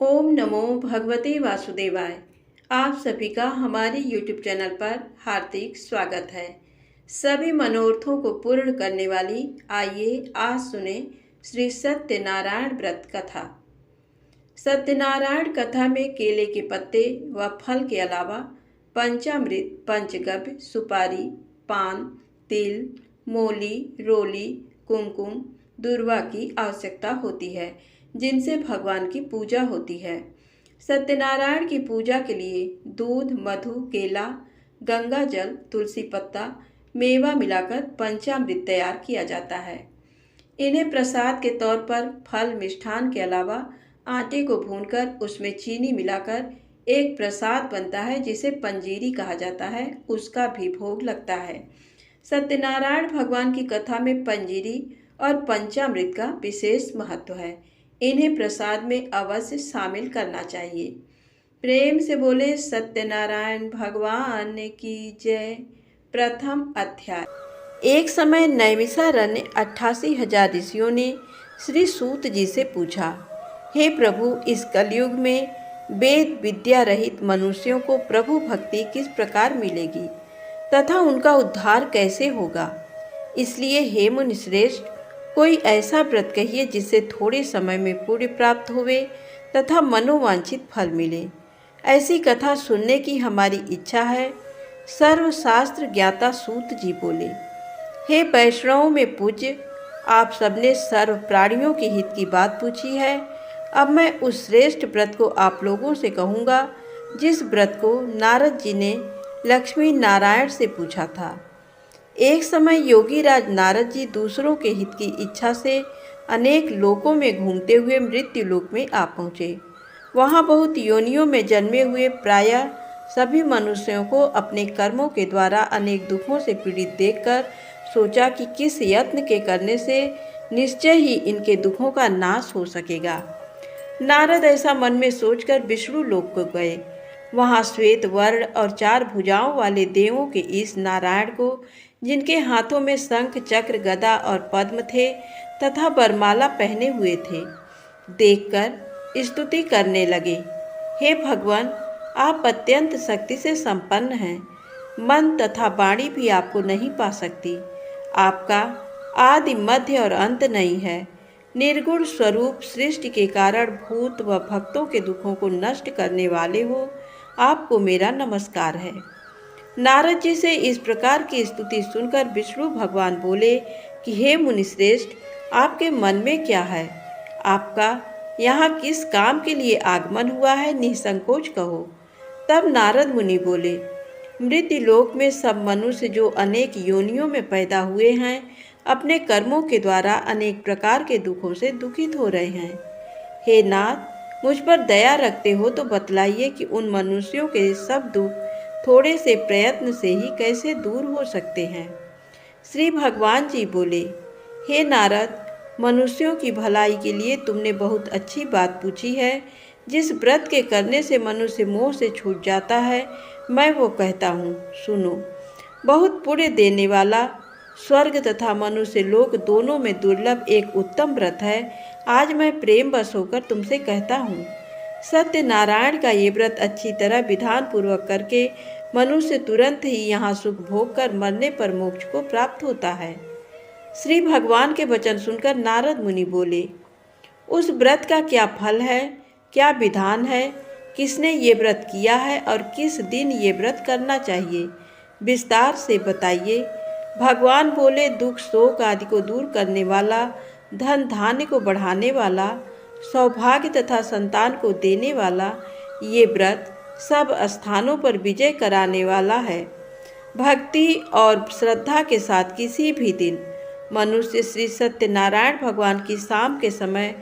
ओम नमो भगवते वासुदेवाय। आप सभी का हमारे YouTube चैनल पर हार्दिक स्वागत है। सभी मनोरथों को पूर्ण करने वाली आइए आज सुने श्री सत्यनारायण व्रत कथा। सत्यनारायण कथा में केले के पत्ते व फल के अलावा पंचामृत, पंचगव्य, सुपारी, पान, तिल, मोली, रोली, कुमकुम, दूर्वा की आवश्यकता होती है, जिनसे भगवान की पूजा होती है। सत्यनारायण की पूजा के लिए दूध, मधु, केला, गंगा जल, तुलसी पत्ता, मेवा मिलाकर पंचामृत तैयार किया जाता है। इन्हें प्रसाद के तौर पर फल, मिष्ठान के अलावा आटे को भूनकर उसमें चीनी मिलाकर एक प्रसाद बनता है जिसे पंजीरी कहा जाता है, उसका भी भोग लगता है। सत्यनारायण भगवान की कथा में पंजीरी और पंचामृत का विशेष महत्व है। इन्हें प्रसाद में अवश्य शामिल करना चाहिए। प्रेम से बोले सत्यनारायण भगवान की जय। प्रथम अध्याय। एक समय नैमिषारण्य 88,000 ऋषियों ने श्री सूत जी से पूछा, हे प्रभु, इस कलयुग में वेद विद्या रहित मनुष्यों को प्रभु भक्ति किस प्रकार मिलेगी तथा उनका उद्धार कैसे होगा? इसलिए हे मुनि श्रेष्ठ, कोई ऐसा व्रत कहिए जिससे थोड़े समय में पुण्य प्राप्त होवे तथा मनोवांछित फल मिले। ऐसी कथा सुनने की हमारी इच्छा है। सर्वशास्त्र ज्ञाता सूत जी बोले, हे वैष्णवों में पूज्य, आप सबने सर्व प्राणियों के हित की बात पूछी है। अब मैं उस श्रेष्ठ व्रत को आप लोगों से कहूँगा जिस व्रत को नारद जी ने लक्ष्मी नारायण से पूछा था। एक समय योगी राज नारद जी दूसरों के हित की इच्छा से अनेक लोकों में घूमते हुए मृत्यु लोक में आ पहुँचे। वहाँ बहुत योनियों में जन्मे हुए प्रायः सभी मनुष्यों को अपने कर्मों के द्वारा अनेक दुखों से पीड़ित देखकर सोचा कि किस यत्न के करने से निश्चय ही इनके दुखों का नाश हो सकेगा। नारद ऐसा मन में सोचकर विष्णु लोक को गए। वहाँ श्वेत वर्ण और 4 भुजाओं वाले देवों के इस नारायण को, जिनके हाथों में शंख, चक्र, गदा और पद्म थे तथा वरमाला पहने हुए थे, देखकर स्तुति करने लगे। हे भगवान, आप अत्यंत शक्ति से संपन्न हैं। मन तथा वाणी भी आपको नहीं पा सकती। आपका आदि, मध्य और अंत नहीं है। निर्गुण स्वरूप सृष्टि के कारण भूत व भक्तों के दुखों को नष्ट करने वाले हो, आपको मेरा नमस्कार है। नारद जी से इस प्रकार की स्तुति सुनकर विष्णु भगवान बोले कि हे मुनिश्रेष्ठ, आपके मन में क्या है? आपका यहाँ किस काम के लिए आगमन हुआ है? निसंकोच कहो। तब नारद मुनि बोले, मृत्यु लोक में सब मनुष्य जो अनेक योनियों में पैदा हुए हैं, अपने कर्मों के द्वारा अनेक प्रकार के दुखों से दुखित हो रहे हैं। हे नाथ, मुझ पर दया रखते हो तो बतलाइए कि उन मनुष्यों के सब दुख थोड़े से प्रयत्न से ही कैसे दूर हो सकते हैं। श्री भगवान जी बोले, हे नारद, मनुष्यों की भलाई के लिए तुमने बहुत अच्छी बात पूछी है। जिस व्रत के करने से मनुष्य मोह से छूट जाता है, मैं वो कहता हूँ, सुनो। बहुत पुण्य देने वाला, स्वर्ग तथा मनुष्य लोक दोनों में दुर्लभ एक उत्तम व्रत है। आज मैं प्रेम वश होकर तुमसे कहता हूँ। सत्यनारायण का ये व्रत अच्छी तरह विधान पूर्वक करके मनुष्य तुरंत ही यहाँ सुख भोग कर मरने पर मोक्ष को प्राप्त होता है। श्री भगवान के वचन सुनकर नारद मुनि बोले, उस व्रत का क्या फल है, क्या विधान है, किसने ये व्रत किया है और किस दिन ये व्रत करना चाहिए, विस्तार से बताइए। भगवान बोले, दुख शोक आदि को दूर करने वाला, धन धान्य को बढ़ाने वाला, सौभाग्य तथा संतान को देने वाला, ये व्रत सब स्थानों पर विजय कराने वाला है। भक्ति और श्रद्धा के साथ किसी भी दिन मनुष्य श्री सत्यनारायण भगवान की शाम के समय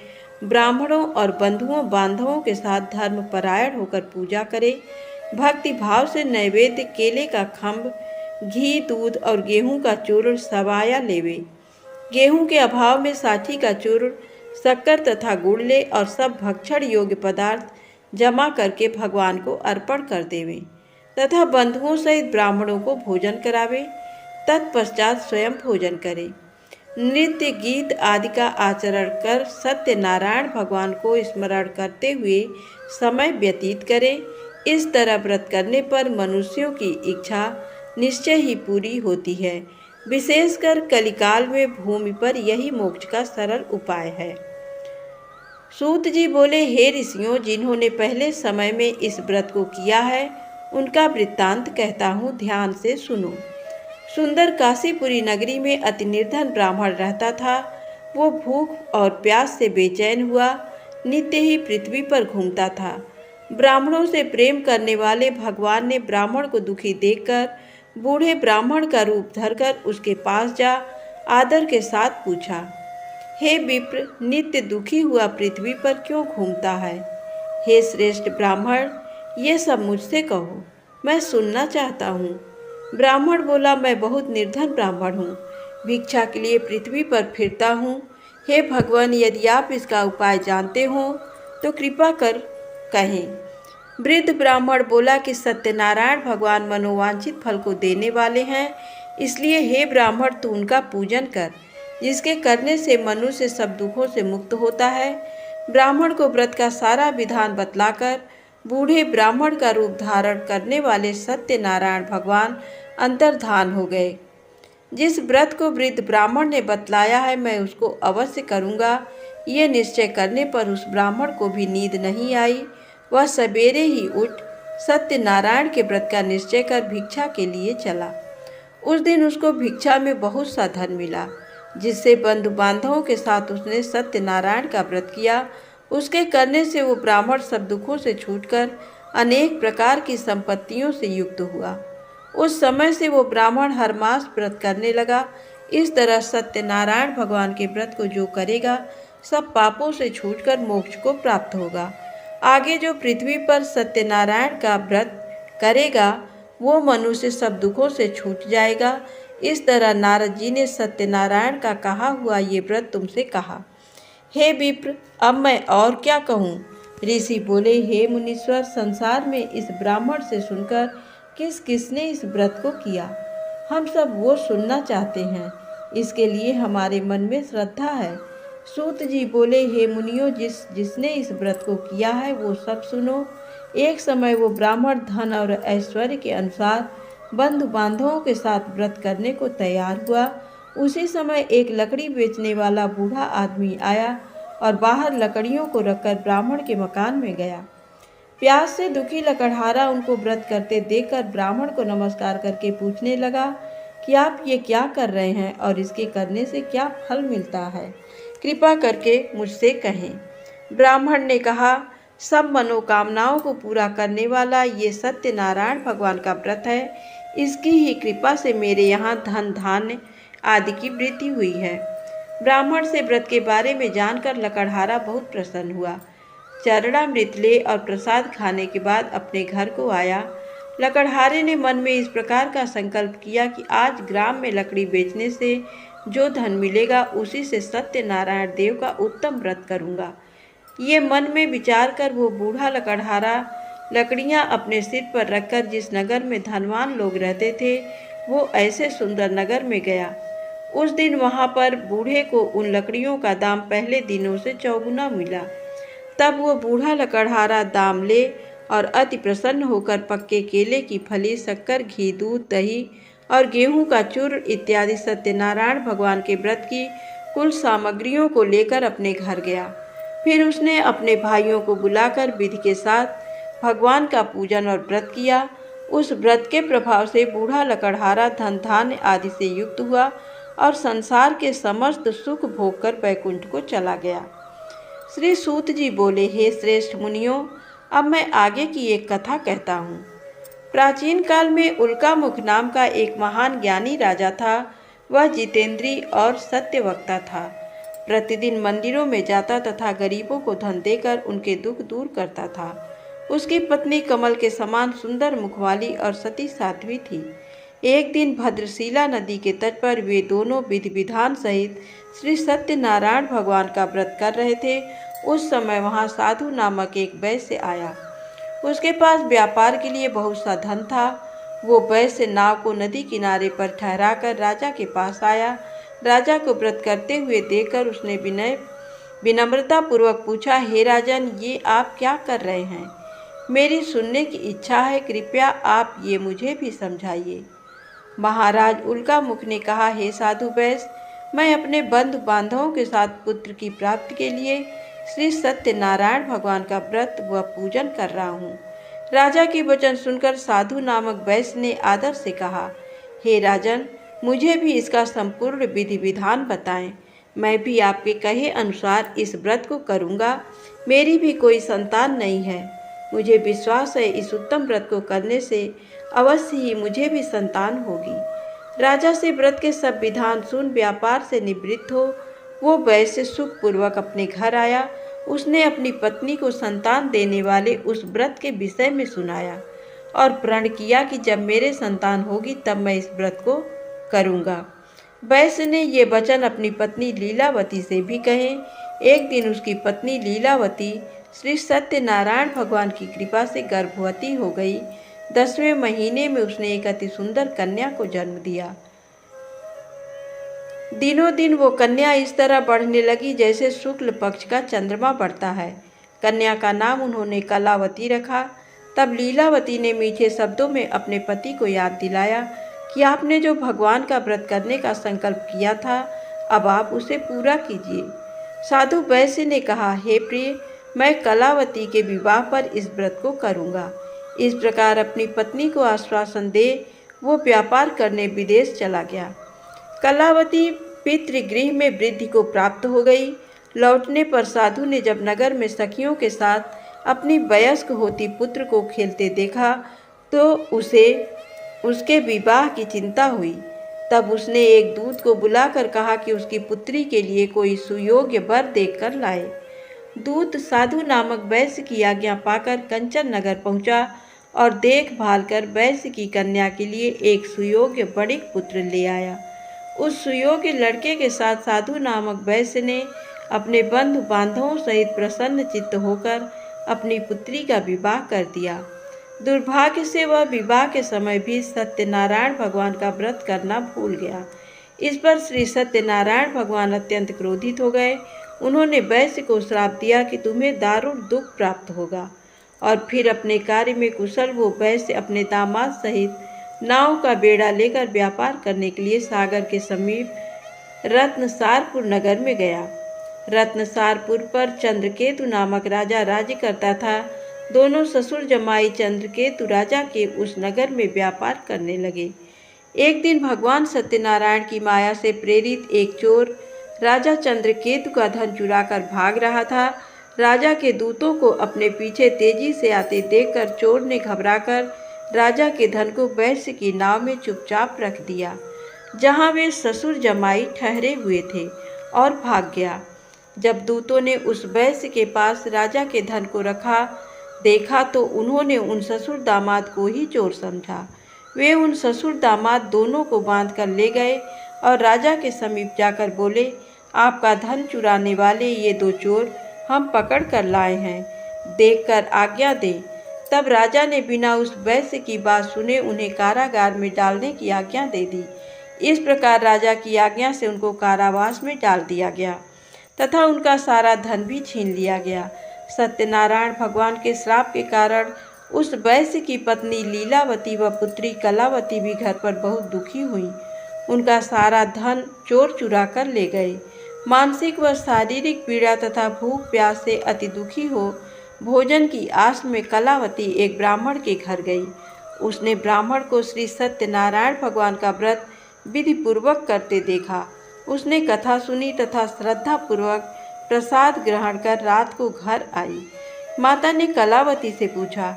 ब्राह्मणों और बंधुओं बांधवों के साथ धर्मपरायण होकर पूजा करे। भक्ति भाव से नैवेद्य केले का खम्भ, घी, दूध और गेहूं का चूर्ण सवाया लेवे। गेहूं के अभाव में साठी का चूर्ण, शक्कर तथा गुड़ ले और सब भक्षण योग्य पदार्थ जमा करके भगवान को अर्पण कर देवे तथा बंधुओं सहित ब्राह्मणों को भोजन करावे। तत्पश्चात स्वयं भोजन करे। नृत्य गीत आदि का आचरण कर सत्यनारायण भगवान को स्मरण करते हुए समय व्यतीत करें। इस तरह व्रत करने पर मनुष्यों की इच्छा निश्चय ही पूरी होती है। विशेषकर कलिकाल में भूमि पर यही मोक्ष का सरल उपाय है। सूत जी बोले, हे ऋषियों, जिन्होंने पहले समय में इस व्रत को किया है उनका वृत्तांत कहता हूँ, ध्यान से सुनो। सुंदर काशीपुरी नगरी में अति निर्धन ब्राह्मण रहता था। वो भूख और प्यास से बेचैन हुआ नित्य ही पृथ्वी पर घूमता था। ब्राह्मणों से प्रेम करने वाले भगवान ने ब्राह्मण को दुखी देखकर बूढ़े ब्राह्मण का रूप धरकर उसके पास जा आदर के साथ पूछा, हे विप्र, नित्य दुखी हुआ पृथ्वी पर क्यों घूमता है? हे श्रेष्ठ ब्राह्मण, ये सब मुझसे कहो, मैं सुनना चाहता हूँ। ब्राह्मण बोला, मैं बहुत निर्धन ब्राह्मण हूँ, भिक्षा के लिए पृथ्वी पर फिरता हूँ। हे भगवान, यदि आप इसका उपाय जानते हो तो कृपा कर कहें। वृद्ध ब्राह्मण बोला कि सत्यनारायण भगवान मनोवांछित फल को देने वाले हैं, इसलिए हे ब्राह्मण, तू उनका पूजन कर, जिसके करने से मनुष्य सब दुखों से मुक्त होता है। ब्राह्मण को व्रत का सारा विधान बतलाकर बूढ़े ब्राह्मण का रूप धारण करने वाले सत्यनारायण भगवान अंतर्धान हो गए। जिस व्रत को वृद्ध ब्राह्मण ने बतलाया है मैं उसको अवश्य करूँगा, ये निश्चय करने पर उस ब्राह्मण को भी नींद नहीं आई। वह सवेरे ही उठ सत्यनारायण के व्रत का निश्चय कर भिक्षा के लिए चला। उस दिन उसको भिक्षा में बहुत सा धन मिला, जिससे बंधु बांधवों के साथ उसने सत्यनारायण का व्रत किया। उसके करने से वो ब्राह्मण सब दुखों से छूटकर अनेक प्रकार की संपत्तियों से युक्त हुआ। उस समय से वो ब्राह्मण हर मास व्रत करने लगा। इस तरह सत्यनारायण भगवान के व्रत को जो करेगा सब पापों से छूटकर मोक्ष को प्राप्त होगा। आगे जो पृथ्वी पर सत्यनारायण का व्रत करेगा वो मनुष्य सब दुखों से छूट जाएगा। इस तरह नारद जी ने सत्यनारायण का कहा हुआ ये व्रत तुमसे कहा। हे विप्र, अब मैं और क्या कहूँ? ऋषि बोले, हे मुनीश्वर, संसार में इस ब्राह्मण से सुनकर किस किसने इस व्रत को किया, हम सब वो सुनना चाहते हैं। इसके लिए हमारे मन में श्रद्धा है। सूत जी बोले, हे मुनियों, जिसने इस व्रत को किया है वो सब सुनो। एक समय वो ब्राह्मण धन और ऐश्वर्य के अनुसार बंधु बांधवों के साथ व्रत करने को तैयार हुआ। उसी समय एक लकड़ी बेचने वाला बूढ़ा आदमी आया और बाहर लकड़ियों को रखकर ब्राह्मण के मकान में गया। प्यास से दुखी लकड़हारा उनको व्रत करते देखकर ब्राह्मण को नमस्कार करके पूछने लगा कि आप ये क्या कर रहे हैं और इसके करने से क्या फल मिलता है, कृपा करके मुझसे कहें। ब्राह्मण ने कहा, सब मनोकामनाओं को पूरा करने वाला ये सत्यनारायण भगवान का व्रत है। इसकी ही कृपा से मेरे यहाँ धन धान्य आदि की वृद्धि हुई है। ब्राह्मण से व्रत के बारे में जानकर लकड़हारा बहुत प्रसन्न हुआ। चरणामृत ले और प्रसाद खाने के बाद अपने घर को आया। लकड़हारे ने मन में इस प्रकार का संकल्प किया कि आज ग्राम में लकड़ी बेचने से जो धन मिलेगा उसी से सत्यनारायण देव का उत्तम व्रत करूँगा। ये मन में विचार कर वो बूढ़ा लकड़हारा लकड़ियाँ अपने सिर पर रखकर जिस नगर में धनवान लोग रहते थे वो ऐसे सुंदर नगर में गया। उस दिन वहाँ पर बूढ़े को उन लकड़ियों का दाम पहले दिनों से चौगुना मिला। तब वो बूढ़ा लकड़हारा दाम ले और अति प्रसन्न होकर पक्के केले की फली, शक्कर, घी, दूध, दही और गेहूं का चूर्ण इत्यादि सत्यनारायण भगवान के व्रत की कुल सामग्रियों को लेकर अपने घर गया। फिर उसने अपने भाइयों को बुलाकर विधि के साथ भगवान का पूजन और व्रत किया। उस व्रत के प्रभाव से बूढ़ा लकड़हारा धन धान्य आदि से युक्त हुआ और संसार के समस्त सुख भोग कर वैकुंठ को चला गया। श्री सूत जी बोले, हे श्रेष्ठ मुनियों, अब मैं आगे की एक कथा कहता हूँ। प्राचीन काल में उल्कामुख नाम का एक महान ज्ञानी राजा था। वह जितेंद्रीय और सत्यवक्ता था। प्रतिदिन मंदिरों में जाता तथा गरीबों को धन देकर उनके दुख दूर करता था। उसकी पत्नी कमल के समान सुंदर मुख वाली और सती साध्वी थी। एक दिन भद्रशिला नदी के तट पर वे दोनों विधि विधान सहित श्री सत्यनारायण भगवान का व्रत कर रहे थे। उस समय वहाँ साधु नामक एक वैश्य आया। उसके पास व्यापार के लिए बहुत सा धन था। वो वैश्य नाव को नदी किनारे पर ठहराकर राजा के पास आया। राजा को व्रत करते हुए देखकर उसने विनम्रता पूर्वक पूछा, हे राजन, ये आप क्या कर रहे हैं? मेरी सुनने की इच्छा है, कृपया आप ये मुझे भी समझाइए। महाराज उल्का मुख ने कहा, हे साधु वैश्य, मैं अपने बंधु बांधवों के साथ पुत्र की प्राप्ति के लिए श्री सत्यनारायण भगवान का व्रत व पूजन कर रहा हूँ। राजा के वचन सुनकर साधु नामक वैश्य ने आदर से कहा, हे राजन, मुझे भी इसका संपूर्ण विधि विधान बताएं। मैं भी आपके कहे अनुसार इस व्रत को करूँगा। मेरी भी कोई संतान नहीं है। मुझे विश्वास है इस उत्तम व्रत को करने से अवश्य ही मुझे भी संतान होगी। राजा से व्रत के सब विधान सुन व्यापार से निवृत्त हो वो वैश्य सुखपूर्वक अपने घर आया। उसने अपनी पत्नी को संतान देने वाले उस व्रत के विषय में सुनाया और प्रण किया कि जब मेरे संतान होगी तब मैं इस व्रत को करूँगा। वैश्य ने ये वचन अपनी पत्नी लीलावती से भी कहे। एक दिन उसकी पत्नी लीलावती श्री सत्यनारायण भगवान की कृपा से गर्भवती हो गई। 10वें महीने में उसने एक अति सुंदर कन्या को जन्म दिया। दिनों दिन वो कन्या इस तरह बढ़ने लगी जैसे शुक्ल पक्ष का चंद्रमा बढ़ता है। कन्या का नाम उन्होंने कलावती रखा। तब लीलावती ने मीठे शब्दों में अपने पति को याद दिलाया कि आपने जो भगवान का व्रत करने का संकल्प किया था, अब आप उसे पूरा कीजिए। साधु वैश्य ने कहा, हे प्रिय, मैं कलावती के विवाह पर इस व्रत को करूँगा। इस प्रकार अपनी पत्नी को आश्वासन दे वो व्यापार करने विदेश चला गया। कलावती पितृगृह में वृद्धि को प्राप्त हो गई। लौटने पर साधु ने जब नगर में सखियों के साथ अपनी वयस्क होती पुत्र को खेलते देखा तो उसे उसके विवाह की चिंता हुई। तब उसने एक दूत को बुलाकर कहा कि उसकी पुत्री के लिए कोई सुयोग्य वर देखकर लाए। दूत साधु नामक वैश्य की आज्ञा पाकर कंचन नगर पहुंचा और देखभाल कर वैश्य की कन्या के लिए एक सुयोग्य बड़िक पुत्र ले आया। उस सुयोग्य लड़के के साथ साधु नामक वैश्य ने अपने बंधु बांधवों सहित प्रसन्न चित्त होकर अपनी पुत्री का विवाह कर दिया। दुर्भाग्य से वह विवाह के समय भी सत्यनारायण भगवान का व्रत करना भूल गया। इस पर श्री सत्यनारायण भगवान अत्यंत क्रोधित हो गए। उन्होंने वैश्य को श्राप दिया कि तुम्हें दारुण दुख प्राप्त होगा। और फिर अपने कार्य में कुशल वो वैश्य अपने दामाद सहित नाव का बेड़ा लेकर व्यापार करने के लिए सागर के समीप रत्नसारपुर नगर में गया। रत्नसारपुर पर चंद्रकेतु नामक राजा राज्य करता था। दोनों ससुर जमाई चंद्रकेतु राजा के उस नगर में व्यापार करने लगे। एक दिन भगवान सत्यनारायण की माया से प्रेरित एक चोर राजा चंद्रकेतु का धन चुराकर भाग रहा था। राजा के दूतों को अपने पीछे तेजी से आते देखकर चोर ने घबराकर राजा के धन को वैश्य की नाव में चुपचाप रख दिया, जहां वे ससुर जमाई ठहरे हुए थे, और भाग गया। जब दूतों ने उस वैश्य के पास राजा के धन को रखा देखा तो उन्होंने उन ससुर दामाद को ही चोर समझा। वे उन ससुर दामाद दोनों को बांध कर ले गए और राजा के समीप जाकर बोले, आपका धन चुराने वाले ये दो चोर हम पकड़ कर लाए हैं, देखकर आज्ञा दे। तब राजा ने बिना उस वैश्य की बात सुने उन्हें कारागार में डालने की आज्ञा दे दी। इस प्रकार राजा की आज्ञा से उनको कारावास में डाल दिया गया तथा उनका सारा धन भी छीन लिया गया। सत्यनारायण भगवान के श्राप के कारण उस वैश्य की पत्नी लीलावती व पुत्री कलावती भी घर पर बहुत दुखी हुई। उनका सारा धन चोर चुरा कर ले गए। मानसिक व शारीरिक पीड़ा तथा भूख प्यास से अति दुखी हो भोजन की आस में कलावती एक ब्राह्मण के घर गई। उसने ब्राह्मण को श्री सत्यनारायण भगवान का व्रत विधि पूर्वक करते देखा। उसने कथा सुनी तथा श्रद्धा पूर्वक प्रसाद ग्रहण कर रात को घर आई। माता ने कलावती से पूछा,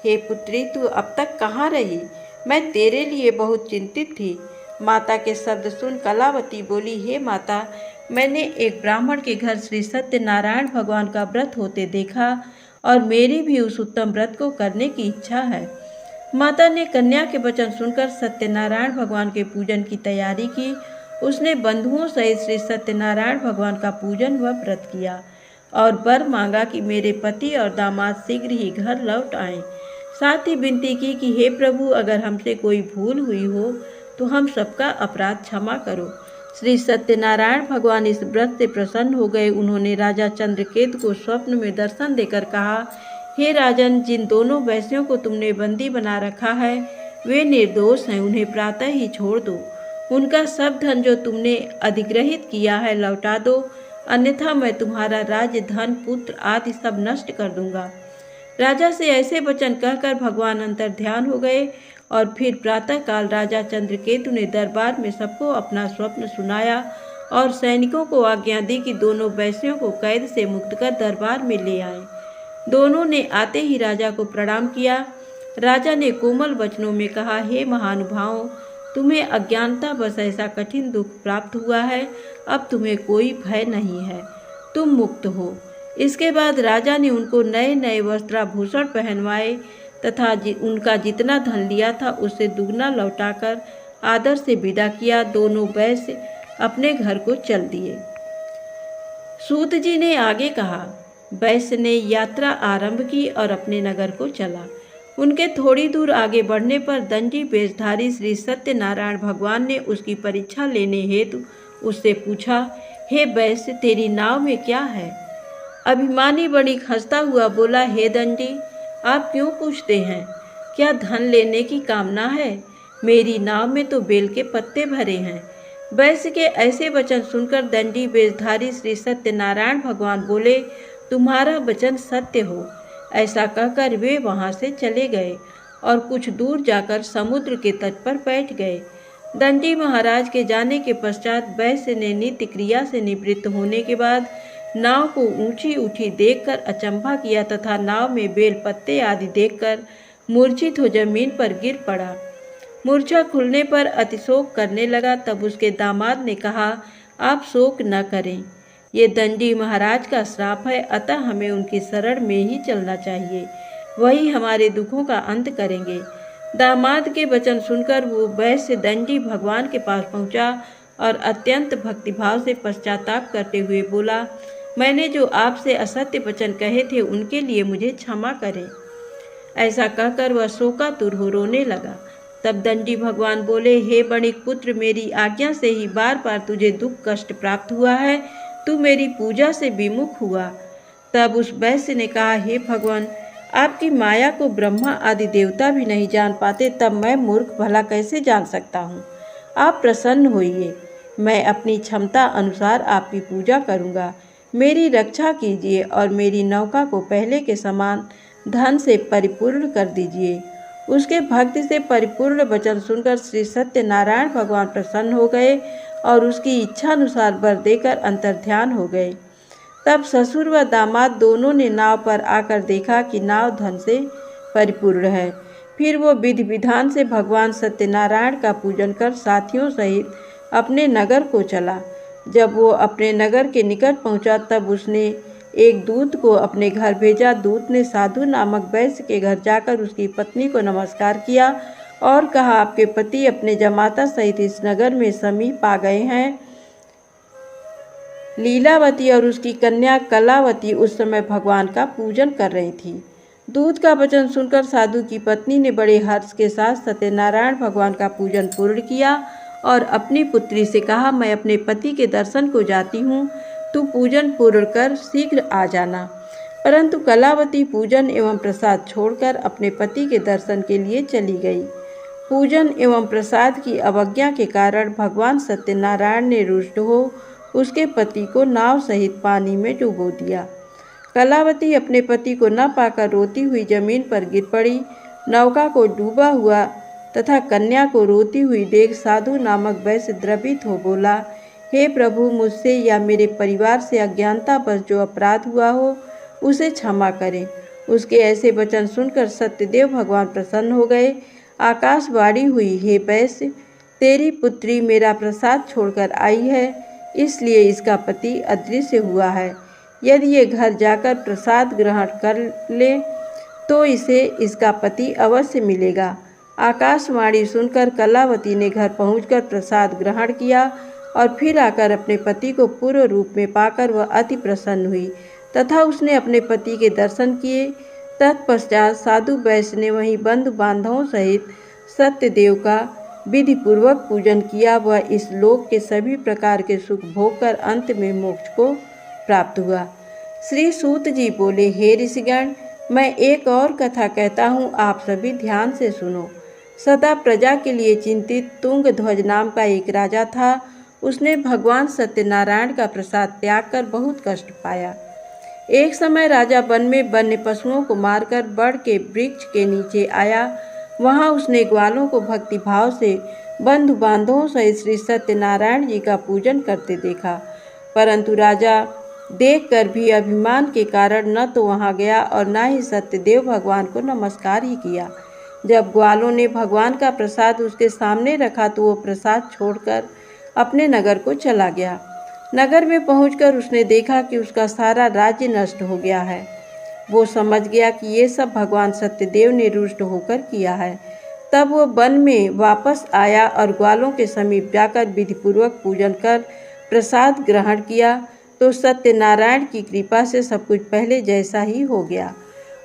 हे पुत्री, तू अब तक कहाँ रही? मैं तेरे लिए बहुत चिंतित थी। माता के शब्द सुन कलावती बोली, हे माता, मैंने एक ब्राह्मण के घर श्री सत्यनारायण भगवान का व्रत होते देखा और मेरी भी उस उत्तम व्रत को करने की इच्छा है। माता ने कन्या के वचन सुनकर सत्यनारायण भगवान के पूजन की तैयारी की। उसने बंधुओं सहित श्री सत्यनारायण भगवान का पूजन व व्रत किया और वर मांगा कि मेरे पति और दामाद शीघ्र ही घर लौट आएं। साथ ही विनती की कि हे प्रभु, अगर हमसे कोई भूल हुई हो तो हम सबका अपराध क्षमा करो। श्री सत्यनारायण भगवान इस व्रत से प्रसन्न हो गए। उन्होंने राजा चंद्रकेतु को स्वप्न में दर्शन देकर कहा, हे राजन, जिन दोनों वैश्यों को तुमने बंदी बना रखा है वे निर्दोष हैं, उन्हें प्रातः ही छोड़ दो। उनका सब धन जो तुमने अधिग्रहित किया है लौटा दो, अन्यथा मैं तुम्हारा राज्य, धन, पुत्र आदि सब नष्ट कर दूंगा। राजा से ऐसे वचन कहकर भगवान अंतर ध्यान हो गए और फिर प्रातःकाल राजा चंद्रकेतु ने दरबार में सबको अपना स्वप्न सुनाया और सैनिकों को आज्ञा दी कि दोनों वैश्यों को कैद से मुक्त कर दरबार में ले आए। दोनों ने आते ही राजा को प्रणाम किया। राजा ने कोमल वचनों में कहा, हे महानुभावों, तुम्हें अज्ञानतावश ऐसा कठिन दुख प्राप्त हुआ है, अब तुम्हें कोई भय नहीं है, तुम मुक्त हो। इसके बाद राजा ने उनको नए नए वस्त्राभूषण पहनवाए तथा उनका जितना धन लिया था उससे दुगना लौटाकर आदर से विदा किया। दोनों वैश्य अपने घर को चल दिए। सूत जी ने आगे कहा, वैश्य ने यात्रा आरंभ की और अपने नगर को चला। उनके थोड़ी दूर आगे बढ़ने पर दंडी वेशधारी श्री सत्यनारायण भगवान ने उसकी परीक्षा लेने हेतु उससे पूछा, हे वैश्य, तेरी नाव में क्या है? अभिमानी बड़ी हंसता हुआ बोला, हे दंडी, आप क्यों पूछते हैं? क्या धन लेने की कामना है? मेरी नाव में तो बेल के पत्ते भरे हैं। वैश्य के ऐसे वचन सुनकर दंडी वेशधारी श्री सत्यनारायण भगवान बोले, तुम्हारा वचन सत्य हो। ऐसा कहकर वे वहां से चले गए और कुछ दूर जाकर समुद्र के तट पर बैठ गए। दंडी महाराज के जाने के पश्चात वैश्य ने नित्य क्रिया से निवृत्त होने के बाद नाव को ऊंची उठी देखकर अचंभा किया तथा नाव में बेल पत्ते आदि देखकर मूर्छित हो जमीन पर गिर पड़ा। मूर्छा खुलने पर अतिशोक करने लगा। तब उसके दामाद ने कहा, आप शोक न करें, ये दंडी महाराज का श्राप है, अतः हमें उनकी शरण में ही चलना चाहिए, वही हमारे दुखों का अंत करेंगे। दामाद के वचन सुनकर वो वैश्य दंडी भगवान के पास पहुंचा और अत्यंत भक्तिभाव से पश्चाताप करते हुए बोला, मैंने जो आपसे असत्य वचन कहे थे उनके लिए मुझे क्षमा करें। ऐसा कहकर वह शोकातुर हो रोने लगा। तब दंडी भगवान बोले, हे बणिक पुत्र, मेरी आज्ञा से ही बार बार तुझे दुख कष्ट प्राप्त हुआ है, तू मेरी पूजा से विमुख हुआ। तब उस वैश्य ने कहा, हे भगवान, आपकी माया को ब्रह्मा आदि देवता भी नहीं जान पाते, तब मैं मूर्ख भला कैसे जान सकता हूँ? आप प्रसन्न होइए, मैं अपनी क्षमता अनुसार आपकी पूजा करूँगा। मेरी रक्षा कीजिए और मेरी नौका को पहले के समान धन से परिपूर्ण कर दीजिए। उसके भक्ति से परिपूर्ण वचन सुनकर श्री सत्यनारायण भगवान प्रसन्न हो गए और उसकी इच्छा अनुसार वर देकर अंतर्ध्यान हो गए। तब ससुर व दामाद दोनों ने नाव पर आकर देखा कि नाव धन से परिपूर्ण है। फिर वो विधि विधान से भगवान सत्यनारायण का पूजन कर साथियों सहित अपने नगर को चला। जब वो अपने नगर के निकट पहुंचा तब उसने एक दूत को अपने घर भेजा। दूत ने साधु नामक वैश्य के घर जाकर उसकी पत्नी को नमस्कार किया और कहा, आपके पति अपने जमाता सहित इस नगर में समीप आ गए हैं। लीलावती और उसकी कन्या कलावती उस समय भगवान का पूजन कर रही थी। दूत का वचन सुनकर साधु की पत्नी ने बड़े हर्ष के साथ सत्यनारायण भगवान का पूजन पूर्ण किया और अपनी पुत्री से कहा, मैं अपने पति के दर्शन को जाती हूँ, तू पूजन पूर्ण कर शीघ्र आ जाना। परंतु कलावती पूजन एवं प्रसाद छोड़कर अपने पति के दर्शन के लिए चली गई। पूजन एवं प्रसाद की अवज्ञा के कारण भगवान सत्यनारायण ने रुष्ट हो उसके पति को नाव सहित पानी में डुबो दिया। कलावती अपने पति को न पाकर रोती हुई जमीन पर गिर पड़ी। नौका को डूबा हुआ तथा कन्या को रोती हुई देख साधु नामक वैश्य द्रवित हो बोला, हे प्रभु, मुझसे या मेरे परिवार से अज्ञानता पर जो अपराध हुआ हो उसे क्षमा करें। उसके ऐसे वचन सुनकर सत्यदेव भगवान प्रसन्न हो गए। आकाशवाणी हुई, हे वैश्य, तेरी पुत्री मेरा प्रसाद छोड़कर आई है, इसलिए इसका पति अदृश्य हुआ है। यदि ये घर जाकर प्रसाद ग्रहण कर ले तो इसे इसका पति अवश्य मिलेगा। आकाशवाणी सुनकर कलावती ने घर पहुंचकर प्रसाद ग्रहण किया और फिर आकर अपने पति को पूर्व रूप में पाकर वह अति प्रसन्न हुई तथा उसने अपने पति के दर्शन किए। तत्पश्चात साधु वैश्य ने वहीं बंधु बांधवों सहित सत्यदेव का विधि पूर्वक पूजन किया, वह इस लोक के सभी प्रकार के सुख भोग कर अंत में मोक्ष को प्राप्त हुआ। श्री सूत जी बोले, हे ऋषिगण, मैं एक और कथा कहता हूँ, आप सभी ध्यान से सुनो। सदा प्रजा के लिए चिंतित तुंगध्वज नाम का एक राजा था। उसने भगवान सत्यनारायण का प्रसाद त्याग कर बहुत कष्ट पाया। एक समय राजा वन में वन्य पशुओं को मारकर बड़ के वृक्ष के नीचे आया। वहां उसने ग्वालों को भक्तिभाव से बंधु बांधवों सहित श्री सत्यनारायण जी का पूजन करते देखा, परंतु राजा देखकर भी अभिमान के कारण न तो वहां गया और न ही सत्यदेव भगवान को नमस्कार ही किया। जब ग्वालों ने भगवान का प्रसाद उसके सामने रखा तो वो प्रसाद छोड़कर अपने नगर को चला गया। नगर में पहुंचकर उसने देखा कि उसका सारा राज्य नष्ट हो गया है। वो समझ गया कि ये सब भगवान सत्यदेव ने रुष्ट होकर किया है। तब वो वन में वापस आया और ग्वालों के समीप जाकर विधिपूर्वक पूजन कर प्रसाद ग्रहण किया तो सत्यनारायण की कृपा से सब कुछ पहले जैसा ही हो गया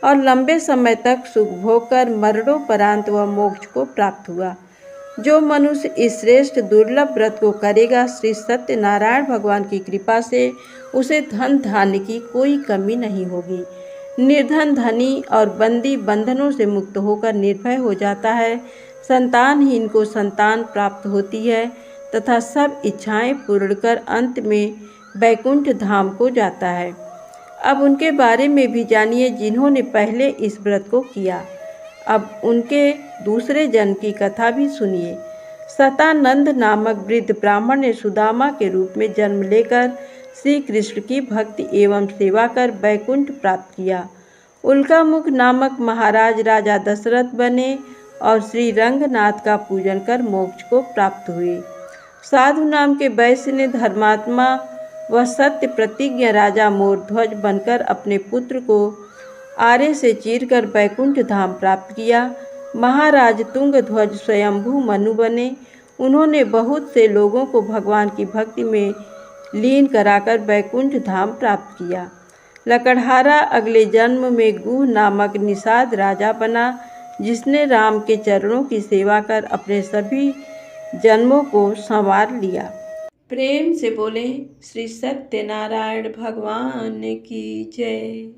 और लंबे समय तक सुख भोग कर मरणोपरांत वह मोक्ष को प्राप्त हुआ। जो मनुष्य इस श्रेष्ठ दुर्लभ व्रत को करेगा, श्री सत्यनारायण भगवान की कृपा से उसे धन धान्य की कोई कमी नहीं होगी। निर्धन धनी और बंदी बंधनों से मुक्त होकर निर्भय हो जाता है। संतानहीन को संतान प्राप्त होती है तथा सब इच्छाएं पूर्ण कर अंत में बैकुंठ धाम को जाता है। अब उनके बारे में भी जानिए जिन्होंने पहले इस व्रत को किया। अब उनके दूसरे जन्म की कथा भी सुनिए। सतानंद नामक वृद्ध ब्राह्मण ने सुदामा के रूप में जन्म लेकर श्री कृष्ण की भक्ति एवं सेवा कर बैकुंठ प्राप्त किया। उल्कामुख नामक महाराज राजा दशरथ बने और श्री रंगनाथ का पूजन कर मोक्ष को प्राप्त हुए। साधु नाम के वैश्य ने धर्मात्मा व सत्य प्रतिज्ञ राजा मोरध्वज बनकर अपने पुत्र को आरे से चीरकर बैकुंठ धाम प्राप्त किया। महाराज तुंगध्वज स्वयंभू मनु बने। उन्होंने बहुत से लोगों को भगवान की भक्ति में लीन कराकर बैकुंठ धाम प्राप्त किया। लकड़हारा अगले जन्म में गुह नामक निषाद राजा बना, जिसने राम के चरणों की सेवा कर अपने सभी जन्मों को संवार लिया। प्रेम से बोले श्री सत्यनारायण भगवान की जय।